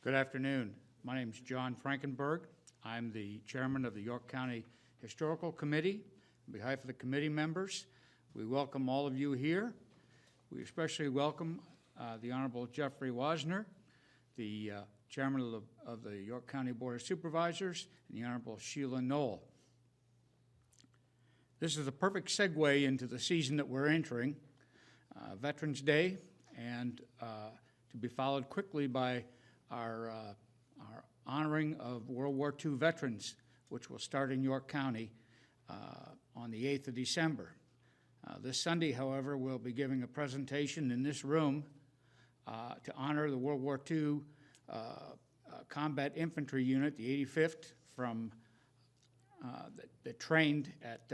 Good afternoon. My name is John Frankenberg. I'm the chairman of the York County Historical Committee. On behalf of the committee members, we welcome all of you here. We especially welcome the Honorable Jeffrey Wasner, the chairman of the York County Board of Supervisors, and the Honorable Sheila Knoll. This is a perfect segue into the season that we're entering, Veterans Day, and to be followed quickly by our honoring of World War II veterans, which will start in York County on the 8th of December. This Sunday, however, we'll be giving a presentation in this room to honor the World War II Combat Infantry Unit, the 85th, from that trained at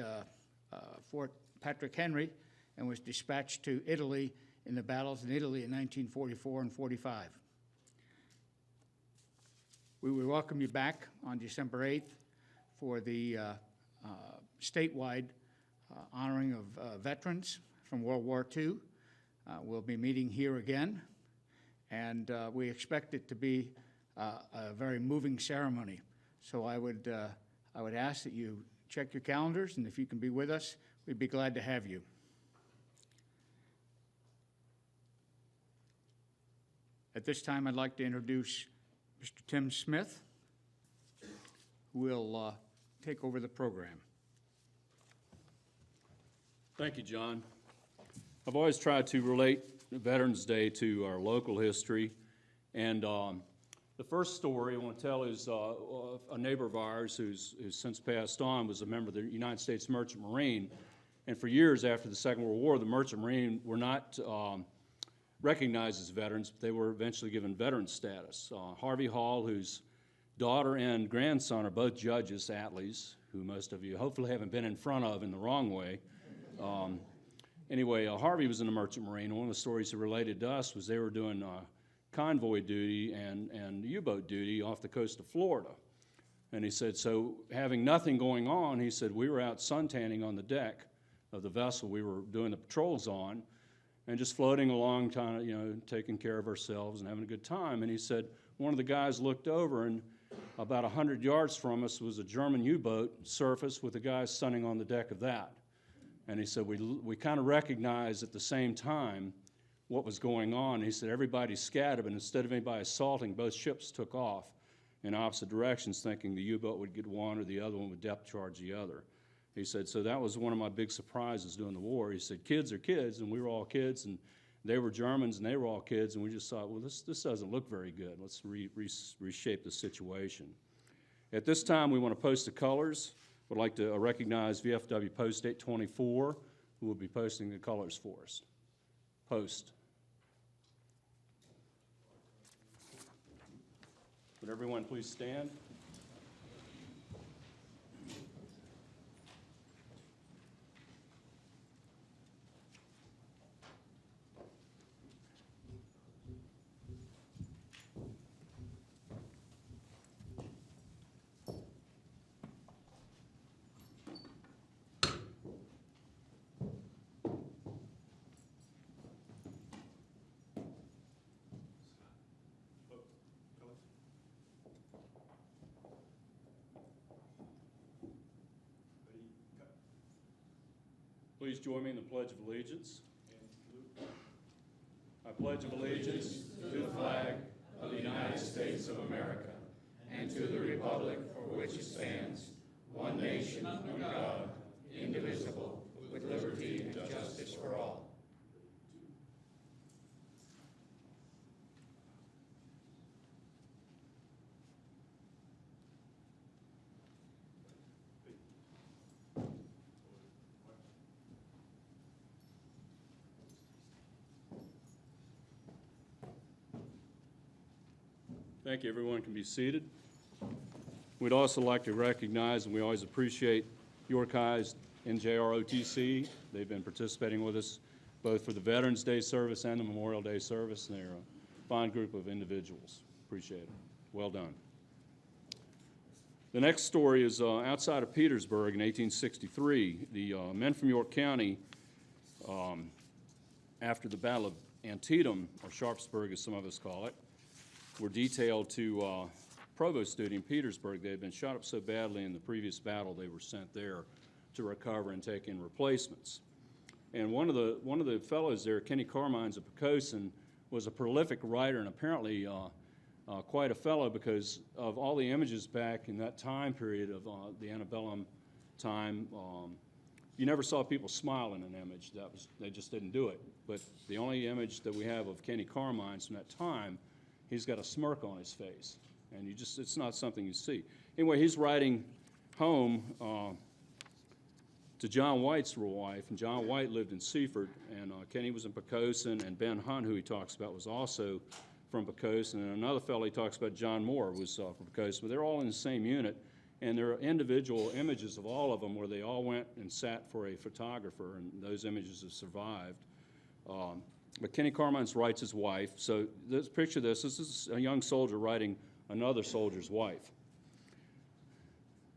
Fort Patrick Henry and was dispatched to Italy in the battles in Italy in 1944 and 45. We will welcome you back on December 8th for the statewide honoring of veterans from World War II. We'll be meeting here again, and we expect it to be a very moving ceremony. So I would ask that you check your calendars, and if you can be with us, we'd be glad to have you. At this time, I'd like to introduce Mr. Tim Smith, who will take over the program. Thank you, John. I've always tried to relate Veterans Day to our local history, and the first story I want to tell is a neighbor of ours who's since passed on was a member of the United States Merchant Marine, and for years after the Second World War, the Merchant Marine were not recognized as veterans, but they were eventually given veteran status. Harvey Hall, whose daughter and grandson are both judges, Atleys, who most of you hopefully haven't been in front of in the wrong way. Anyway, Harvey was in the Merchant Marine. One of the stories he related to us was they were doing convoy duty and U-boat duty off the coast of Florida. And he said, so having nothing going on, he said, we were out suntanning on the deck of the vessel we were doing the patrols on, and just floating along, taking care of ourselves and having a good time. And he said, one of the guys looked over, and about 100 yards from us was a German U-boat surface with a guy sunning on the deck of that. And he said, we kind of recognized at the same time what was going on. He said, everybody scattered, but instead of anybody assaulting, both ships took off in opposite directions, thinking the U-boat would get one or the other one would depth charge the other. He said, so that was one of my big surprises during the war. He said, kids are kids, and we were all kids, and they were Germans, and they were all kids, and we just thought, well, this doesn't look very good. Let's reshape the situation. At this time, we want to post the colors. Would like to recognize VFW Post 824, who will be posting the colors for us. Post. Would everyone please stand? Please join me in the Pledge of Allegiance. I pledge allegiance to the flag of the United States of America and to the republic for which it stands, one nation under God, indivisible, with liberty and justice for all. Thank you. Everyone can be seated. We'd also like to recognize, and we always appreciate, York High's NJROTC. They've been participating with us both for the Veterans Day service and the Memorial Day service, and they're a fine group of individuals. Appreciate it. Well done. The next story is outside of Petersburg in 1863. The men from York County, after the Battle of Antietam, or Sharpsburg as some of us call it, were detailed to provost duty in Petersburg. They had been shot up so badly in the previous battle, they were sent there to recover and take in replacements. And one of the fellows there, Kenny Carmines of Pocosin, was a prolific writer and apparently quite a fellow, because of all the images back in that time period of the antebellum time. You never saw people smile in an image. They just didn't do it. But the only image that we have of Kenny Carmines from that time, he's got a smirk on his face. And it's not something you see. Anyway, he's writing home to John White's wife, and John White lived in Seaford, and Kenny was in Pocosin, and Ben Hunt, who he talks about, was also from Pocosin, and another fellow he talks about, John Moore, was from Pocosin, but they're all in the same unit, and there are individual images of all of them where they all went and sat for a photographer, and those images have survived. But Kenny Carmines writes his wife, so picture this is a young soldier writing another soldier's wife.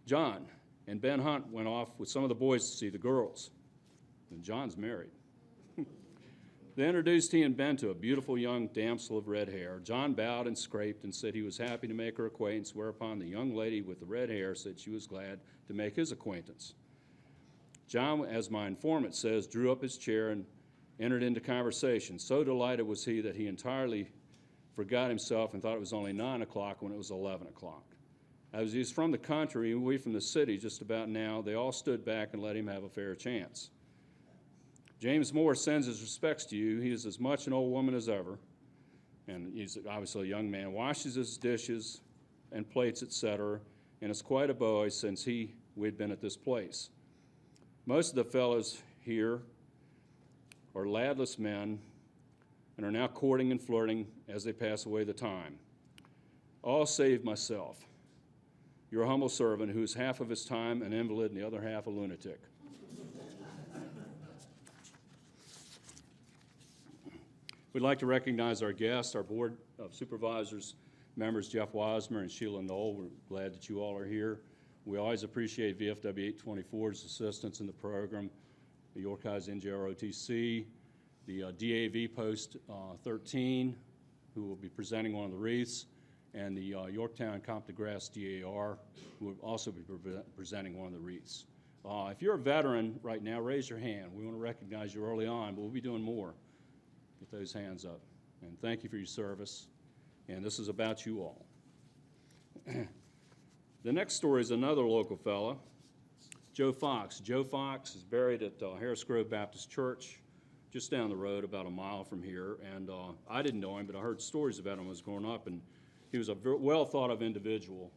John and Ben Hunt went off with some of the boys to see the girls, and John's married. They introduced he and Ben to a beautiful young damsel of red hair. John bowed and scraped and said he was happy to make her acquaintance, whereupon the young lady with the red hair said she was glad to make his acquaintance. John, as my informant says, drew up his chair and entered into conversation. So delighted was he that he entirely forgot himself and thought it was only 9 o'clock when it was 11 o'clock. As he's from the country and we from the city just about now, they all stood back and let him have a fair chance. James Moore sends his respects to you. He is as much an old woman as ever, and he's obviously a young man, washes his dishes and plates, etc., and is quite a boy since we'd been at this place. Most of the fellows here are ladless men and are now courting and flirting as they pass away the time. All save myself, your humble servant, who is half of his time an invalid and the other half a lunatic. We'd like to recognize our guests, our Board of Supervisors members, Jeff Wasmer and Sheila Knoll. We're glad that you all are here. We always appreciate VFW 824's assistance in the program, the York High's NJROTC, the DAV Post 13, who will be presenting one of the wreaths, and the Yorktown Comte de Grace DAR, who will also be presenting one of the wreaths. If you're a veteran right now, raise your hand. We want to recognize you early on, but we'll be doing more. Get those hands up. And thank you for your service. And this is about you all. The next story is another local fella, Joe Fox. Joe Fox is buried at Harris Grove Baptist Church, just down the road, about a mile from here. And I didn't know him, but I heard stories about him when I was growing up, and he was a well thought of individual.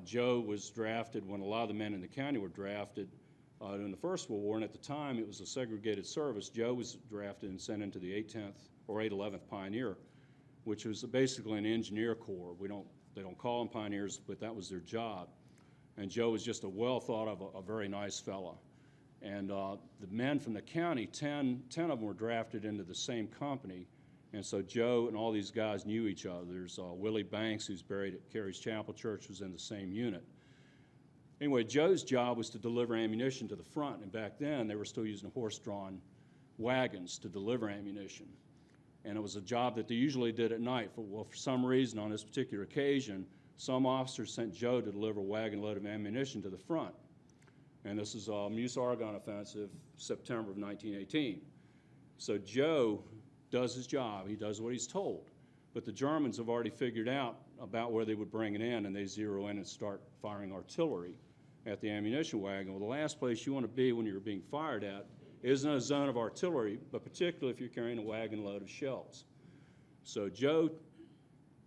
Joe was drafted when a lot of the men in the county were drafted in the First World War, and at the time it was a segregated service. Joe was drafted and sent into the 810th or 811th Pioneer, which was basically an engineer corps. They don't call them pioneers, but that was their job. And Joe was just a well thought of, a very nice fella. And the men from the county, 10 of them were drafted into the same company. And so Joe and all these guys knew each other. There's Willie Banks, who's buried at Carey's Chapel Church, was in the same unit. Anyway, Joe's job was to deliver ammunition to the front, and back then they were still using horse-drawn wagons to deliver ammunition. And it was a job that they usually did at night. For some reason, on this particular occasion, some officers sent Joe to deliver a wagon load of ammunition to the front. And this is Meuse-Argonne Offensive, September of 1918. So Joe does his job. He does what he's told. But the Germans have already figured out about where they would bring it in, and they zero in and start firing artillery at the ammunition wagon. Well, the last place you want to be when you're being fired at isn't a zone of artillery, but particularly if you're carrying a wagon load of shells. So Joe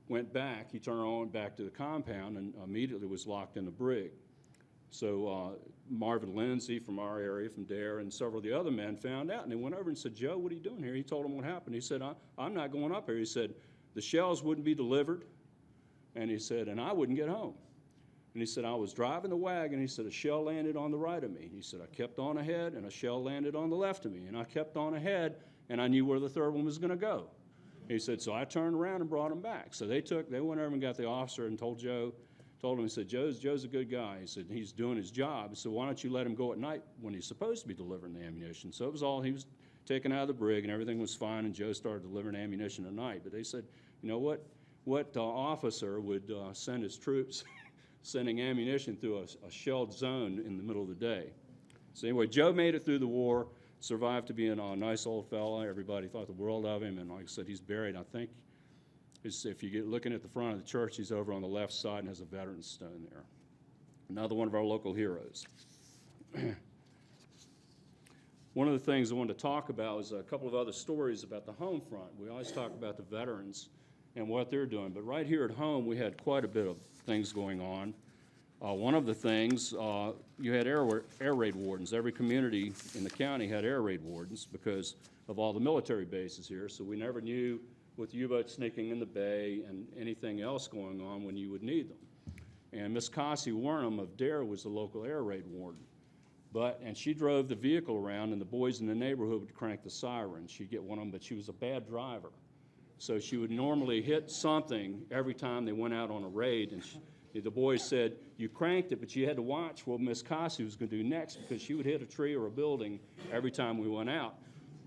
went back. He turned on back to the compound and immediately was locked in the brig. So Marvin Lindsay from our area, from Dare, and several of the other men found out, and they went over and said, "Joe, what are you doing here?" He told them what happened. He said, I'm not going up here. He said, the shells wouldn't be delivered, and he said, and I wouldn't get home. And he said, I was driving the wagon. He said, a shell landed on the right of me. He said, I kept on ahead, and a shell landed on the left of me. And I kept on ahead, and I knew where the third one was going to go. He said, so I turned around and brought him back. So they went over and got the officer and told him, he said, Joe's a good guy. He said, he's doing his job. So why don't you let him go at night when he's supposed to be delivering the ammunition? So it was all, he was taken out of the brig, and everything was fine, and Joe started delivering ammunition at night. But they said, you know what? what officer would send his troops sending ammunition through a shelled zone in the middle of the day. So anyway, Joe made it through the war, survived to being a nice old fella. Everybody thought the world of him, and like I said, he's buried, I think, if you get looking at the front of the church, he's over on the left side and has a veteran's stone there. Another one of our local heroes. One of the things I wanted to talk about is a couple of other stories about the home front. We always talk about the veterans and what they're doing, but right here at home we had quite a bit of things going on. One of the things, you had air raid wardens. Every community in the county had air raid wardens because of all the military bases here, so we never knew with U-boats sneaking in the bay and anything else going on when you would need them. And Miss Cassie Warnham of Dare was the local air raid warden. And she drove the vehicle around, and the boys in the neighborhood would crank the siren. She'd get one of them, but she was a bad driver. So she would normally hit something every time they went out on a raid, and the boys said, you cranked it, but you had to watch what Miss Cassie was going to do next because she would hit a tree or a building every time we went out.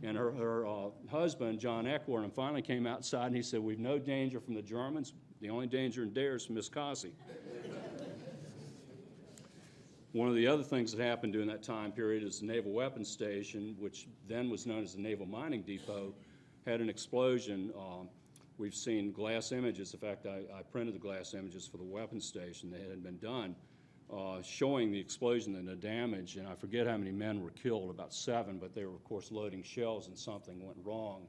And her husband, John Eckwarden, finally came outside and he said, we've no danger from the Germans. The only danger in Dare is from Miss Cassie. One of the other things that happened during that time period is the Naval Weapons Station, which then was known as the Naval Mining Depot, had an explosion. We've seen glass images. In fact, I printed the glass images for the weapons station that had been done, showing the explosion and the damage, and I forget how many men were killed, about 7, but they were, of course, loading shells and something went wrong.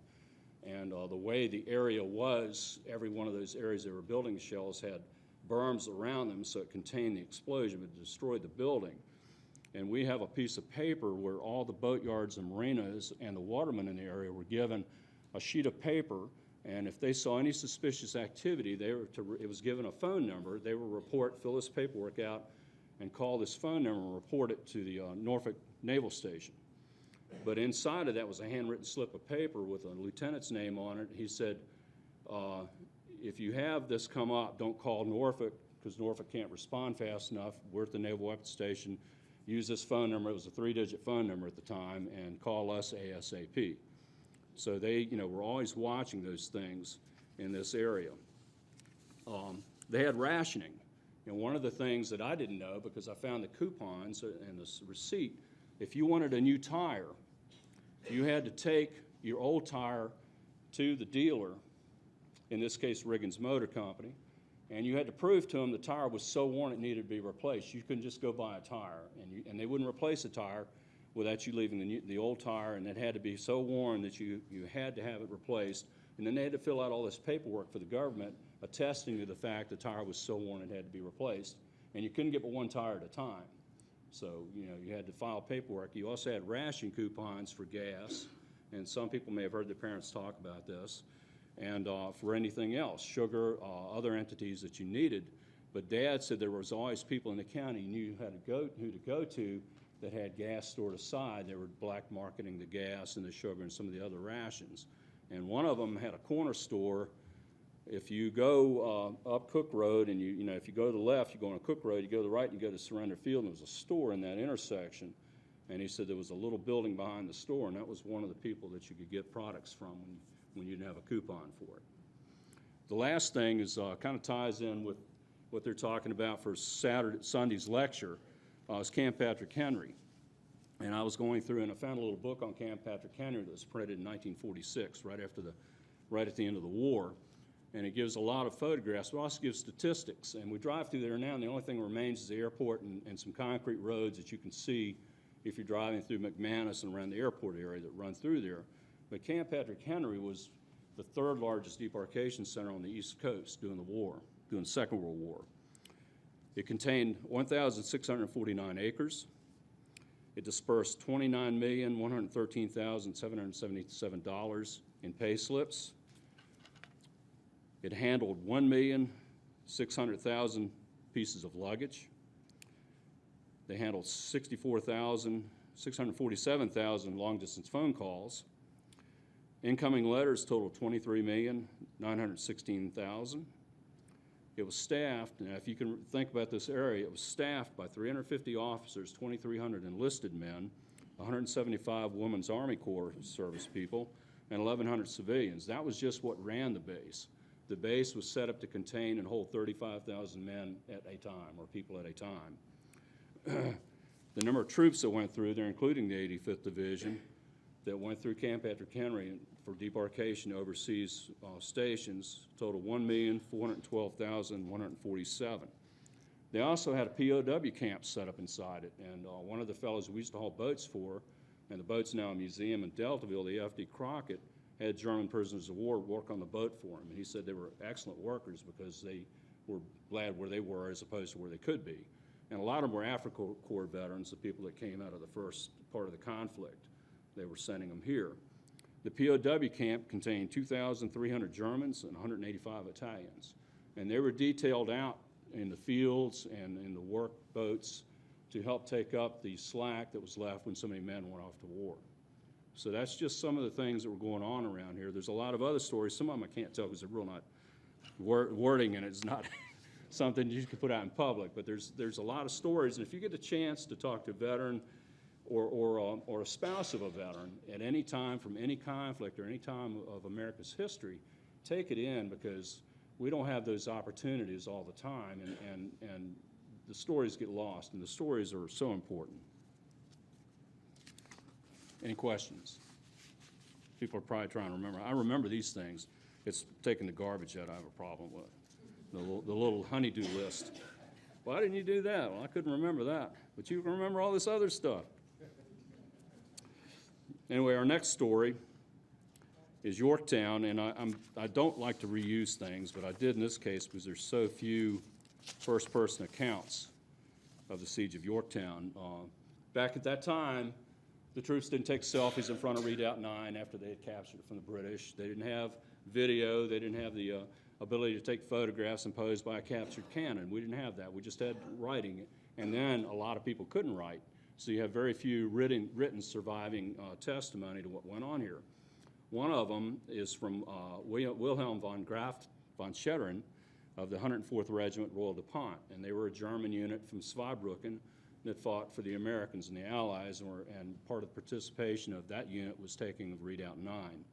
And the way the area was, every one of those areas they were building shells had berms around them so it contained the explosion, but destroyed the building. And we have a piece of paper where all the boatyards and marinas and the watermen in the area were given a sheet of paper, and if they saw any suspicious activity, it was given a phone number. They would report, fill this paperwork out, and call this phone number and report it to the Norfolk Naval Station. But inside of that was a handwritten slip of paper with a lieutenant's name on it. He said, if you have this come up, don't call Norfolk because Norfolk can't respond fast enough. We're at the Naval Weapons Station. Use this phone number. It was a 3-digit phone number at the time, and call us ASAP. So they, were always watching those things in this area. They had rationing. And one of the things that I didn't know, because I found the coupons and the receipt, if you wanted a new tire, you had to take your old tire to the dealer, in this case Riggins Motor Company, and you had to prove to them the tire was so worn it needed to be replaced. You couldn't just go buy a tire, and they wouldn't replace the tire without you leaving the old tire, and it had to be so worn that you had to have it replaced. And then they had to fill out all this paperwork for the government attesting to the fact the tire was so worn it had to be replaced. And you couldn't get but one tire at a time. So, you had to file paperwork. You also had ration coupons for gas, and some people may have heard their parents talk about this, and for anything else, sugar, other entities that you needed. But Dad said there was always people in the county you knew who to go to that had gas stored aside. They were black marketing the gas and the sugar and some of the other rations. And one of them had a corner store. If you go up Cook Road and if you go to the left, you go on Cook Road, you go to the right, and you go to Surrender Field, and there was a store in that intersection. And he said there was a little building behind the store, and that was one of the people that you could get products from when you didn't have a coupon for it. The last thing is kind of ties in with what they're talking about for Sunday's lecture. Is Camp Patrick Henry. And I was going through and I found a little book on Camp Patrick Henry that was printed in 1946, right at the end of the war. And it gives a lot of photographs, but also gives statistics. And we drive through there now, and the only thing that remains is the airport and some concrete roads that you can see if you're driving through McManus and around the airport area that run through there. But Camp Patrick Henry was the 3rd largest debarkation center on the East Coast during the Second World War. It contained 1,649 acres. It dispersed $29,113,777 in pay slips. It handled 1,600,000 pieces of luggage. They handled 647,000 long-distance phone calls. Incoming letters totaled 23,916,000. It was staffed, and if you can think about this area, it was staffed by 350 officers, 2,300 enlisted men, 175 Women's Army Corps service people, and 1,100 civilians. That was just what ran the base. The base was set up to contain and hold 35,000 men at a time, or people at a time. The number of troops that went through there, including the 85th Division, that went through Camp Patrick Henry for debarkation to overseas stations, totaled 1,412,147. They also had a POW camp set up inside it, and one of the fellows we used to haul boats for, and the boat's now a museum in Deltaville, the F.D. Crockett, had German prisoners of war work on the boat for him. And he said they were excellent workers because they were glad where they were as opposed to where they could be. And a lot of them were Africa Corps veterans, the people that came out of the first part of the conflict. They were sending them here. The POW camp contained 2,300 Germans and 185 Italians. And they were detailed out in the fields and in the work boats to help take up the slack that was left when so many men went off to war. So that's just some of the things that were going on around here. There's a lot of other stories. Some of them I can't tell because they're real not wording, and it's not something you can put out in public. But there's a lot of stories, and if you get a chance to talk to a veteran or a spouse of a veteran at any time from any conflict or any time of America's history, take it in, because we don't have those opportunities all the time, and the stories get lost, and the stories are so important. Any questions? People are probably trying to remember. I remember these things. It's taking the garbage out I have a problem with. The little honeydew list. Why didn't you do that? Well, I couldn't remember that. But you can remember all this other stuff. Anyway, our next story is Yorktown, and I don't like to reuse things, but I did in this case because there's so few first-person accounts of the siege of Yorktown. Back at that time, the troops didn't take selfies in front of Redoubt 9 after they had captured it from the British. They didn't have video. They didn't have the ability to take photographs and pose by a captured cannon. We didn't have that. We just had writing. And then a lot of people couldn't write. So you have very few written surviving testimony to what went on here. One of them is from Wilhelm von Graf von Schettern of the 104th Regiment Royal DuPont. And they were a German unit from Zweibrücken that fought for the Americans and the Allies, and part of the participation of that unit was taking of Redoubt 9.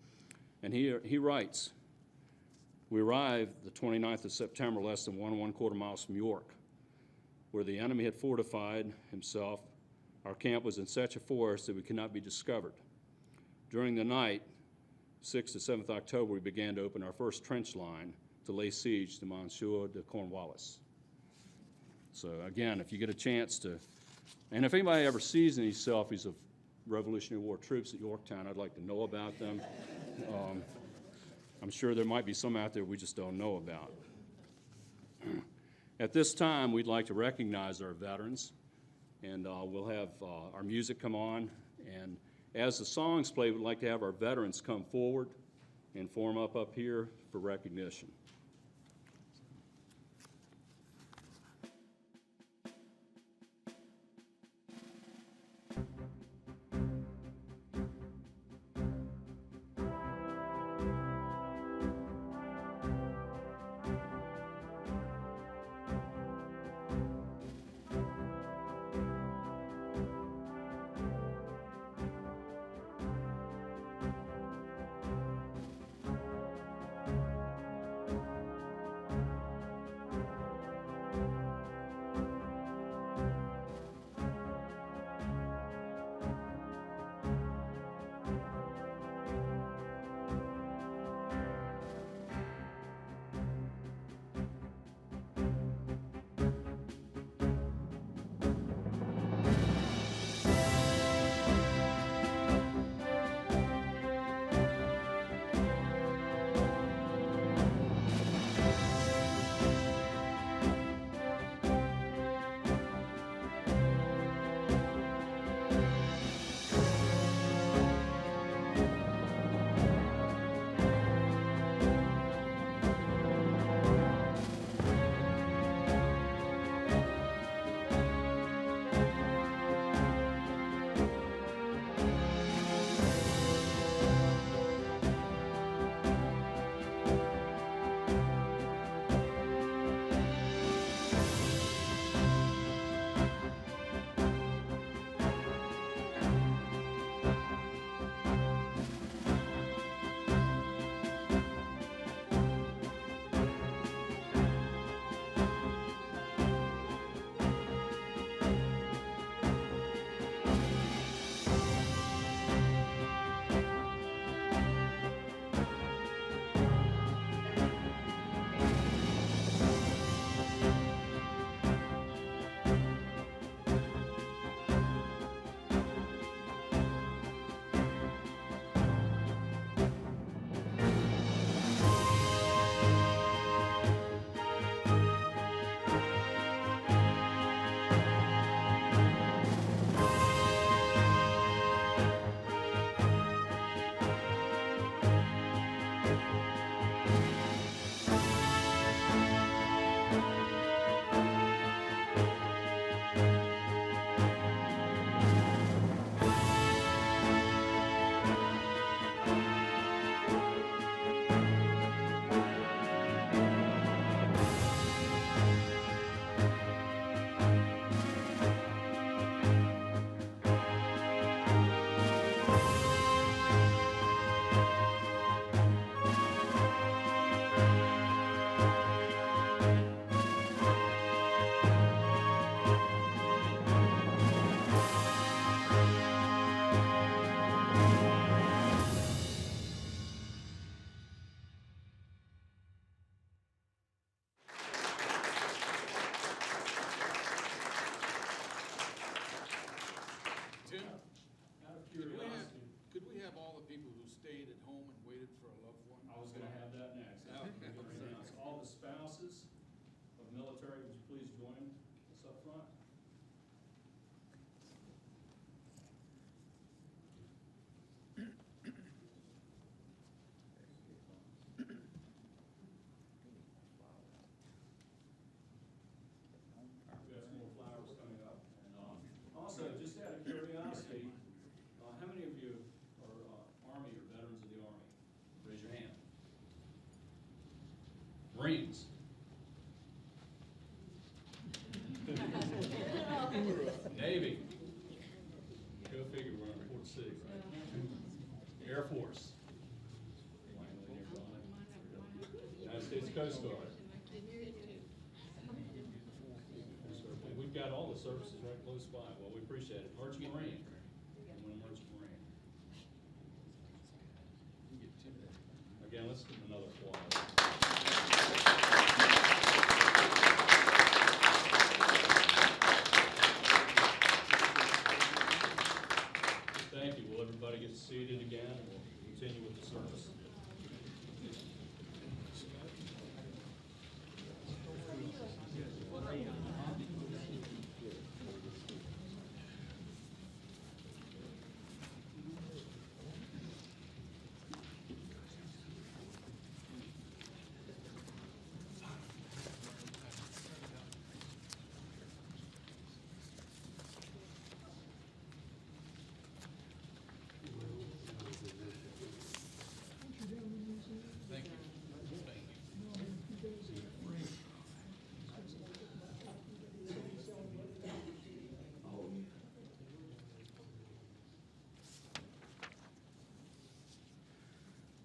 And he writes, "We arrived the 29th of September, less than 1¼ miles from York, where the enemy had fortified himself. Our camp was in such a forest that we could not be discovered. During the night, 6th to 7th October, we began to open our first trench line to lay siege to Monsieur de Cornwallis." So again, if you get a chance to, and if anybody ever sees any selfies of Revolutionary War troops at Yorktown, I'd like to know about them. I'm sure there might be some out there we just don't know about. At this time, we'd like to recognize our veterans, and we'll have our music come on. And as the songs play, we'd like to have our veterans come forward and form up here for recognition. Navy. Go figure, we're on Port City, right? Air Force. United States Coast Guard. We've got all the services right close by. Well, we appreciate it. Merchant Marine. I'm a Merchant Marine. Again, let's give them another applause. Thank you. Will everybody get seated again, and we'll continue with the service?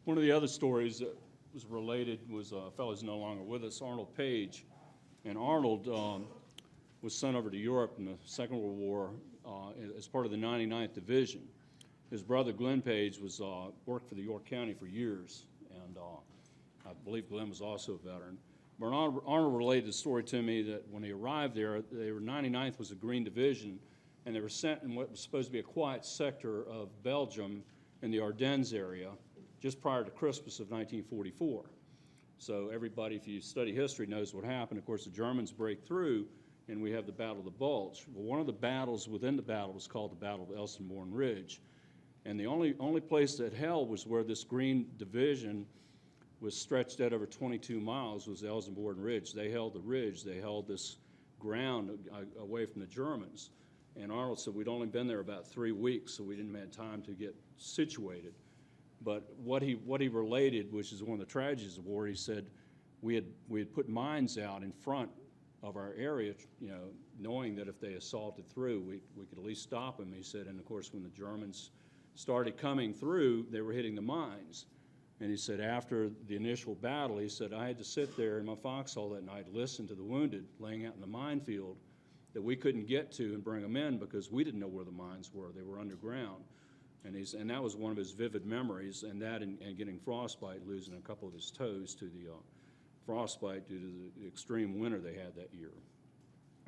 One of the other stories that was related was a fellow who's no longer with us, Arnold Page. And Arnold was sent over to Europe in the Second World War as part of the 99th Division. His brother, Glenn Page, was worked for the York County for years, and I believe Glenn was also a veteran. But Arnold related the story to me that when he arrived there, 99th was a Green Division, and they were sent in what was supposed to be a quiet sector of Belgium in the Ardennes area, just prior to Christmas of 1944. So everybody, if you study history, knows what happened. Of course, the Germans break through, and we have the Battle of the Bulge. Well, one of the battles within the battle was called the Battle of Elsenborn Ridge. And the only place that held was where this Green Division was stretched out over 22 miles was the Elsenborn Ridge. They held the ridge. They held this ground away from the Germans. And Arnold said, we'd only been there about 3 weeks, so we didn't have time to get situated. But what he related, which is one of the tragedies of war, he said we had put mines out in front of our area, knowing that if they assaulted through, we could at least stop them. He said, and of course, when the Germans started coming through, they were hitting the mines. And he said after the initial battle, he said, I had to sit there in my foxhole that night, listen to the wounded laying out in the minefield that we couldn't get to and bring them in because we didn't know where the mines were. They were underground. And that was one of his vivid memories, and that and getting frostbite, losing a couple of his toes to the frostbite due to the extreme winter they had that year.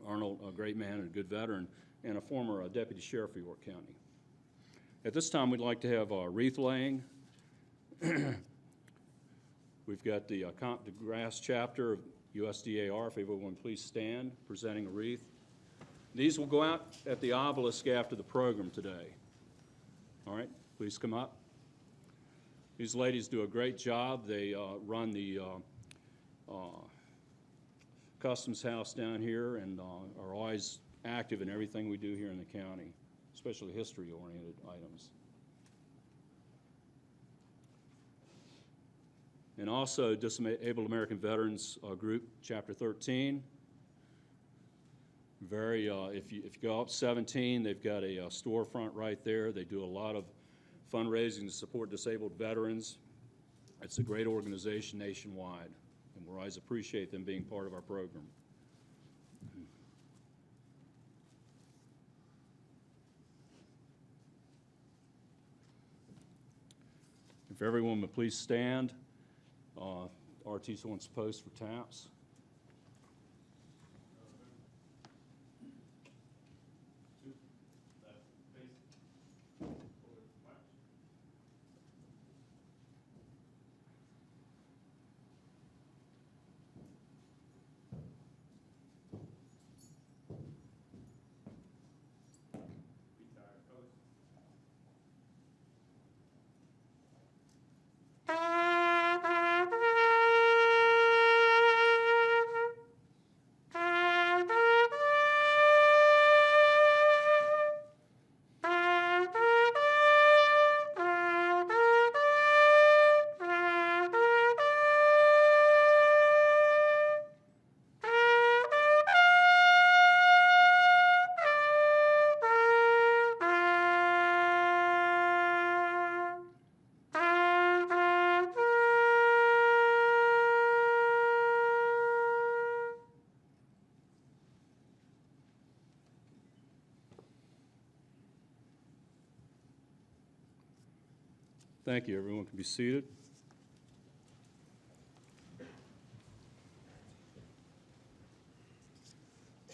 Arnold, a great man and a good veteran, and a former deputy sheriff of York County. At this time, we'd like to have wreath laying. We've got the grass chapter of USDAR, if everyone please stand, presenting a wreath. These will go out at the obelisk after the program today. All right, please come up. These ladies do a great job. They run the customs house down here and are always active in everything we do here in the county, especially history-oriented items. And also, Disabled American Veterans Group, Chapter 13. If you go up 17, they've got a storefront right there. They do a lot of fundraising to support disabled veterans. It's a great organization nationwide, and we always appreciate them being part of our program. If everyone would please stand, RT wants to post for taps. Thank you. Everyone can be seated.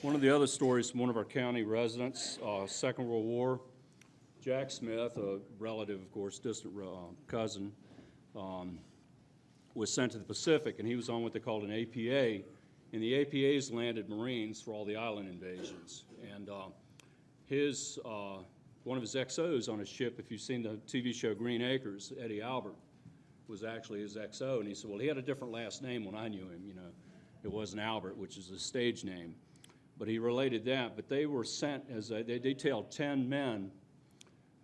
One of the other stories from one of our county residents, Second World War, Jack Smith, a relative, of course, distant cousin, was sent to the Pacific, and he was on what they called an APA, and the APAs landed Marines for all the island invasions. And one of his XOs on his ship, if you've seen the TV show Green Acres, Eddie Albert, was actually his XO, and he said, well, he had a different last name when I knew him, you know. It wasn't Albert, which is his stage name. But he related that, but they were sent as they detailed 10 men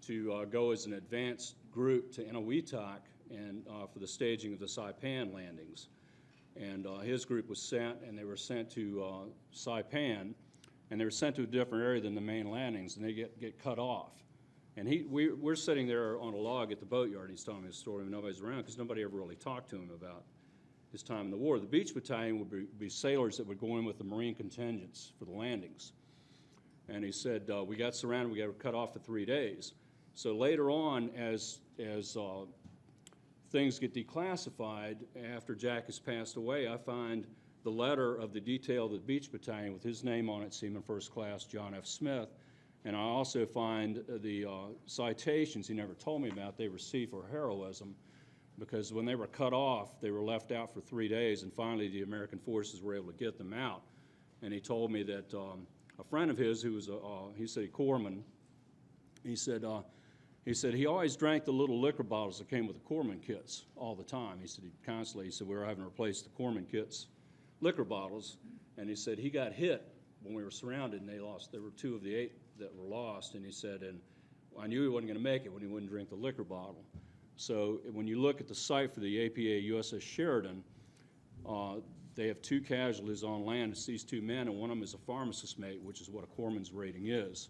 to go as an advanced group to Eniwetok and for the staging of the Saipan landings. And his group was sent, and they were sent to Saipan, and they were sent to a different area than the main landings, and they get cut off. And we're sitting there on a log at the boatyard, and he's telling me a story, and nobody's around because nobody ever really talked to him about his time in the war. The beach battalion would be sailors that would go in with the Marine contingents for the landings. And he said, we got surrounded, we got cut off for 3 days. So later on, as things get declassified, after Jack has passed away, I find the letter of the detail of the beach battalion with his name on it, Seaman First Class John F. Smith. And I also find the citations he never told me about they received for heroism, because when they were cut off, they were left out for 3 days, and finally the American forces were able to get them out. And he told me that a friend of his who was he said a corpsman, he said he always drank the little liquor bottles that came with the corpsman kits all the time. He said he said we were having to replace the corpsman kits liquor bottles, and he said he got hit when we were surrounded and they lost. There were 2 of the 8 that were lost, and he said, and I knew he wasn't going to make it when he wouldn't drink the liquor bottle. So when you look at the site for the APA USS Sheridan, they have 2 casualties on land. It's these 2 men, and one of them is a pharmacist mate, which is what a corpsman's rating is.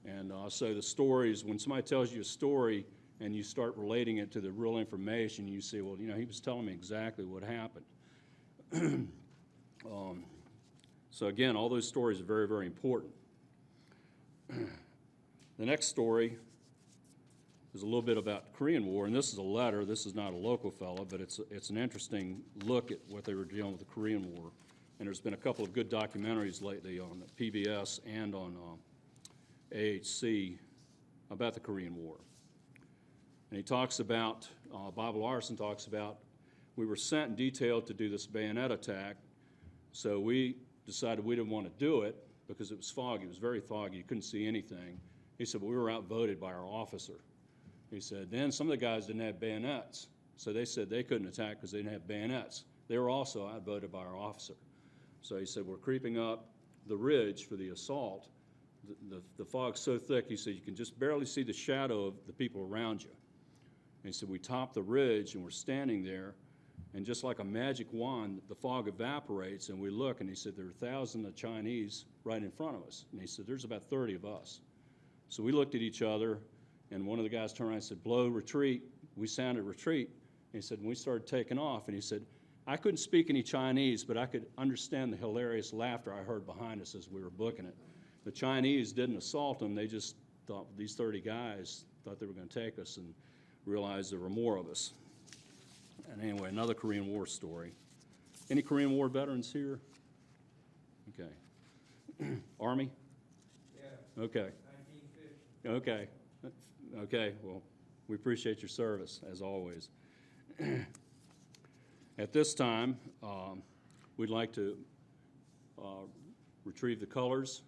And so the stories, when somebody tells you a story and you start relating it to the real information, you say, well, you know, he was telling me exactly what happened. So again, all those stories are very, very important. The next story is a little bit about the Korean War, and this is a letter. This is not a local fellow, but it's an interesting look at what they were dealing with the Korean War. And there's been a couple of good documentaries lately on PBS and on AHC about the Korean War. And he talks about, Bob Larson talks about, we were sent in detail to do this bayonet attack, so we decided we didn't want to do it because it was foggy. It was very foggy. You couldn't see anything. He said, but we were outvoted by our officer. He said, then some of the guys didn't have bayonets, so they said they couldn't attack because they didn't have bayonets. They were also outvoted by our officer. So he said, we're creeping up the ridge for the assault. The fog's so thick, he said, you can just barely see the shadow of the people around you. And he said, we topped the ridge and we're standing there, and just like a magic wand, the fog evaporates, and we look, and he said, there are thousands of Chinese right in front of us. And he said, there's about 30 of us. So we looked at each other, and one of the guys turned around and said, blow retreat. We sounded retreat. And he said, and we started taking off, and he said, I couldn't speak any Chinese, but I could understand the hilarious laughter I heard behind us as we were booking it. The Chinese didn't assault them. They just thought these 30 guys thought they were going to take us and realized there were more of us. And anyway, another Korean War story. Any Korean War veterans here? Okay. Army? Yeah. Okay. 1950. Okay. Okay. Well, we appreciate your service, as always. At this time, we'd like to retrieve the colors.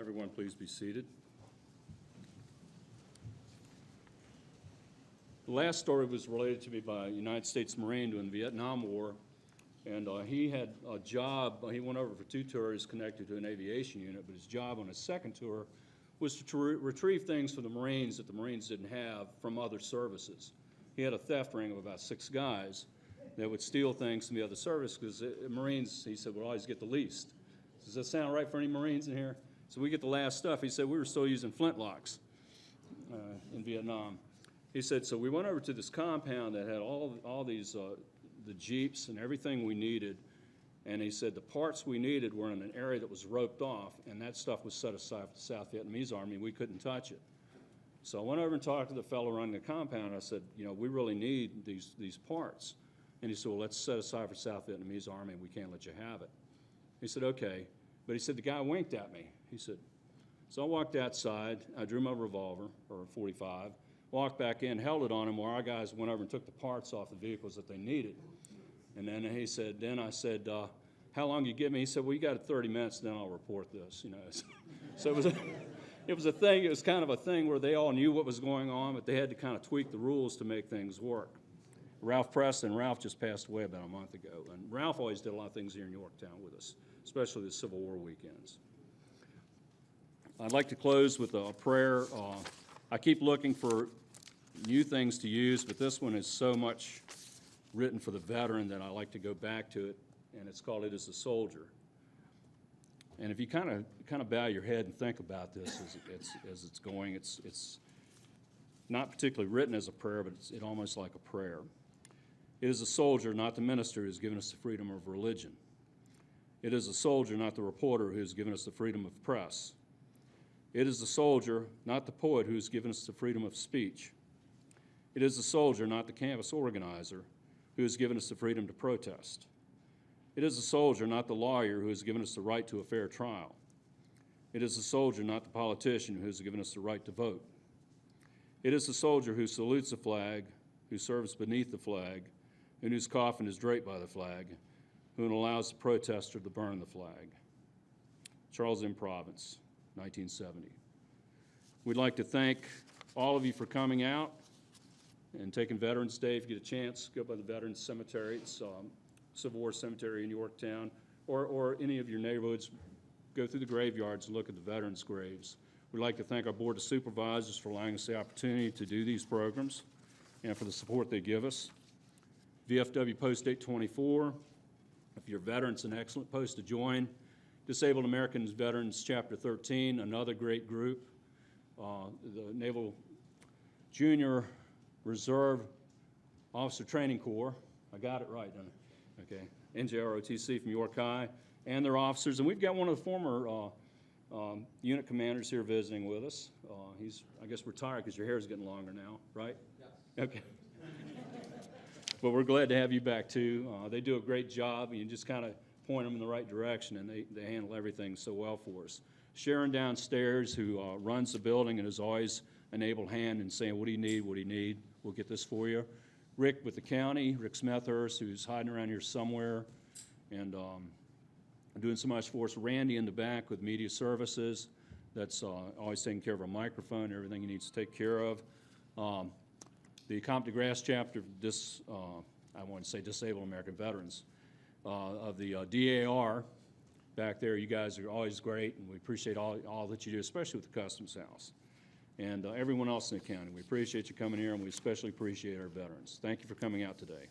Everyone, please be seated. The last story was related to me by a United States Marine during the Vietnam War, and he had a job. He went over for 2 tours connected to an aviation unit, but his job on his second tour was to retrieve things for the Marines that the Marines didn't have from other services. He had a theft ring of about 6 guys that would steal things from the other service, because Marines, he said, would always get the least. Does that sound right for any Marines in here? So we get the last stuff. He said we were still using flintlocks in Vietnam. He said, so we went over to this compound that had all these, the Jeeps and everything we needed, and he said the parts we needed were in an area that was roped off, and that stuff was set aside for the South Vietnamese Army. We couldn't touch it. So I went over and talked to the fellow running the compound. I said, you know, we really need these parts. And he said, well, let's set aside for South Vietnamese Army. We can't let you have it. He said, okay. But he said, the guy winked at me. He said, so I walked outside. I drew my revolver, or 45, walked back in, held it on him while our guys went over and took the parts off the vehicles that they needed. And then he said, I said, how long do you give me? He said, well, you got 30 minutes, then I'll report this, you know. So it was a thing. It was kind of a thing where they all knew what was going on, but they had to kind of tweak the rules to make things work. Ralph Preston, Ralph just passed away about a month ago, and Ralph always did a lot of things here in Yorktown with us, especially the Civil War weekends. I'd like to close with a prayer. I keep looking for new things to use, but this one is so much written for the veteran that I like to go back to it, and it's called "It Is a Soldier." And if you kind of bow your head and think about this as it's going, it's not particularly written as a prayer, but it's almost like a prayer. It is a soldier, not the minister, who has given us the freedom of religion. It is a soldier, not the reporter, who has given us the freedom of press. It is the soldier, not the poet, who has given us the freedom of speech. It is the soldier, not the campus organizer, who has given us the freedom to protest. It is the soldier, not the lawyer, who has given us the right to a fair trial. It is the soldier, not the politician, who has given us the right to vote. It is the soldier who salutes the flag, who serves beneath the flag, and whose coffin is draped by the flag, who allows the protester to burn the flag. Charles M. Province, 1970. We'd like to thank all of you for coming out and taking Veterans Day. If you get a chance, go by the Veterans Cemetery. It's Civil War Cemetery in Yorktown, or any of your neighborhoods. Go through the graveyards and look at the veterans' graves. We'd like to thank our Board of Supervisors for allowing us the opportunity to do these programs and for the support they give us. VFW Post 824, if you're a veteran, it's an excellent post to join. Disabled Americans Veterans Chapter 13, another great group. The Naval Junior Reserve Officer Training Corps, I got it right, didn't I? Okay, NJROTC from York High, and their officers. And we've got one of the former unit commanders here visiting with us. He's, I guess, retired because your hair is getting longer now, right? Yes. Okay. But we're glad to have you back, too. They do a great job. You just kind of point them in the right direction, and they handle everything so well for us. Sharon downstairs, who runs the building and is always an able hand in saying, what do you need, what do you need? We'll get this for you. Rick with the county, Rick Smethurst, who's hiding around here somewhere and doing so much for us. Randy in the back with media services, that's always taking care of our microphone, everything he needs to take care of. The Comte de Grasse chapter, I want to say Disabled American Veterans, of the DAR back there. You guys are always great, and we appreciate all that you do, especially with the Customs House. And everyone else in the county, we appreciate you coming here, and we especially appreciate our veterans. Thank you for coming out today.